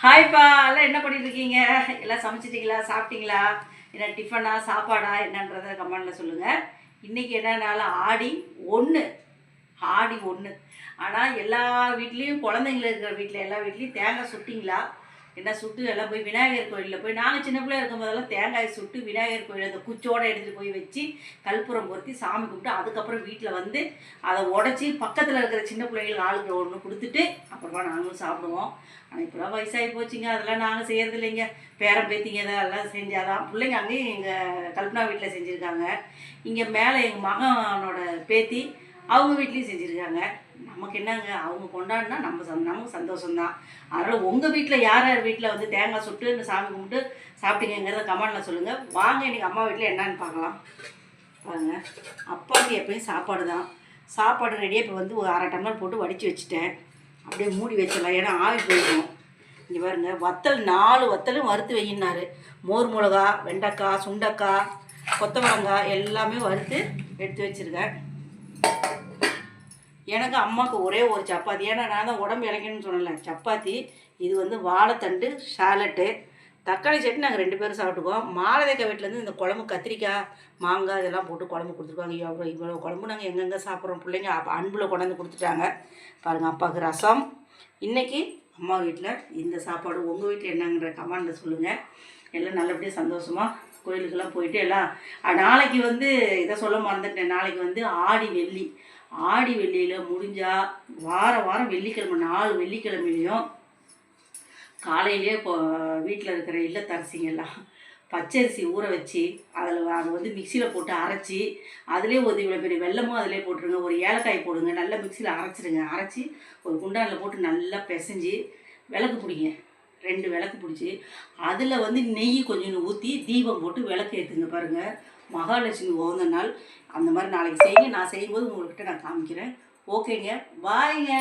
ஹாய்ப்பா! எல்லாம் என்ன பண்ணிட்டுருக்கீங்க? எல்லாம் சமைச்சிட்டீங்களா? சாப்பிட்டீங்களா? என்ன டிஃபனா? சாப்பாடா? என்னன்றத கமெண்ட்ல சொல்லுங்க. இன்னைக்கு என்ன நாள்? ஆடி 1. ஆடி 1. ஆனா, எல்லார் வீட்லயும் குழந்தைங்க இருக்கிற வீட்ல எல்லா வீட்லயும் தேங்காய் சுட்டீங்களா? என்ன சுட்டு எல்லாம் போய் விநாயகர் கோயில்ல போய் நாங்க சின்ன பிள்ளையா இருக்கும்போதெல்லாம் தேங்காய சுட்டு விநாயகர் கோயில்ல அந்த குச்சோட எடுத்துட்டு போய் வச்சு, கற்பூரம் பொருத்தி சாமி கும்பிட்டு, அதுக்கப்புறம் வீட்ல வந்து அத உடைச்சு பக்கத்துல இருக்கிற சின்ன பிள்ளைங்களுக்கு ஆளுக்கு ஒண்ணு குடுத்துட்டு, அப்புறமா நாங்களும் சாப்பிடுவோம். ஆனா, இப்பலாம் வயசாகி போச்சுங்க. அதெல்லாம் நாங்க செய்யறது இல்லைங்க. பேரன் பேத்திங்க இதெல்லாம் செஞ்சாதான் பிள்ளைங்க அங்கேயும் எங்க கல்பனா வீட்ல செஞ்சிருக்காங்க. இங்க மேல எங்க மகனோட பேத்தி அவங்க வீட்லயும் செஞ்சிருக்காங்க. நமக்கு என்னங்க அவங்க கொண்டாடினா நமக்கு சந்தோஷம் தான். அதனால உங்க வீட்ல யார் யார் வீட்ல வந்து தேங்காய் சுட்டு இந்த சாமி கும்பிட்டு சாப்பிட்டீங்கங்கிறத கமெண்ட்ல சொல்லுங்க. வாங்க இன்னைக்கு அம்மா வீட்ல என்னன்னு பார்க்கலாம். பாருங்க, அப்பாவுக்கு எப்பயும் சாப்பாடு தான். சாப்பாடு ரெடியாக இப்போ வந்து ஒரு 1/2 டம்ளர் போட்டு வடித்து வச்சுட்டேன். அப்படியே மூடி வச்சிடலாம், ஏன்னா ஆவி போயிடும். இங்கே பாருங்க, வத்தல் 4 வத்தலும் வறுத்து வையினாரு. மோர் மிளகா, வெண்டைக்காய், சுண்டைக்காய், கொத்தவரங்காய் எல்லாமே வறுத்து எடுத்து வச்சுருக்கேன். எனக்கு அம்மாவுக்கு ஒரே ஒரு சப்பாத்தி, ஏன்னா நான் தான் உடம்பு இளைக்கணும்னு சொன்னல. சப்பாத்தி, இது வந்து வாழைத்தண்டு சாலட்டு, தக்காளி சட்னி நாங்கள் 2 பேரும் சாப்பிட்டுக்குவோம். மாலதேக்கா வீட்டிலேருந்து இந்த குழம்பு கத்திரிக்காய், மாங்காய் இதெல்லாம் போட்டு குழம்பு கொடுத்துருக்காங்க. இவ்வளோ குழம்பு நாங்கள் எங்கெங்கே சாப்பிட்றோம். பிள்ளைங்க அன்பில் கொண்டாந்து கொடுத்துட்டாங்க. பாருங்கள், அப்பாவுக்கு ரசம். இன்றைக்கி அம்மா வீட்டில் இந்த சாப்பாடு. உங்கள் வீட்டில் என்னங்கிற கமெண்டில் சொல்லுங்கள். எல்லாம் நல்லபடியாக சந்தோஷமாக கோயிலுக்கெல்லாம் போயிட்டு எல்லாம் நாளைக்கு வந்து இதை சொல்ல மறந்துட்டேன். நாளைக்கு வந்து ஆடி வெள்ளி. ஆடி வெள்ளியில் முடிஞ்சால் வாரம் வெள்ளிக்கிழமை 4 வெள்ளிக்கிழமையிலையும் காலையிலே இப்போ வீட்டில் இருக்கிற இல்லத்தரசிங்கெல்லாம் பச்சரிசி ஊற வச்சு அதில் அதை வந்து மிக்சியில் போட்டு அரைச்சி, அதிலே ஒரு இவ்வளோ பெரிய வெல்லமும் அதிலே போட்டுருங்க, ஒரு ஏலக்காய் போடுங்க, நல்லா மிக்சியில் அரைச்சிடுங்க. அரைச்சி ஒரு குண்டானில் போட்டு நல்லா பிசைஞ்சு விளக்கு பிடிங்க. 2 விளக்கு பிடிச்சி அதில் வந்து நெய் கொஞ்சம் ஊற்றி தீபம் போட்டு விளக்கு ஏற்றுங்க. பாருங்கள், மகாலட்சுமி உகந்த நாள். அந்த மாதிரி நாளைக்கு செய்யுங்க. நான் செய்யும்போது உங்கள்கிட்ட நான் காமிக்கிறேன். ஓகேங்க, பாய்ங்க.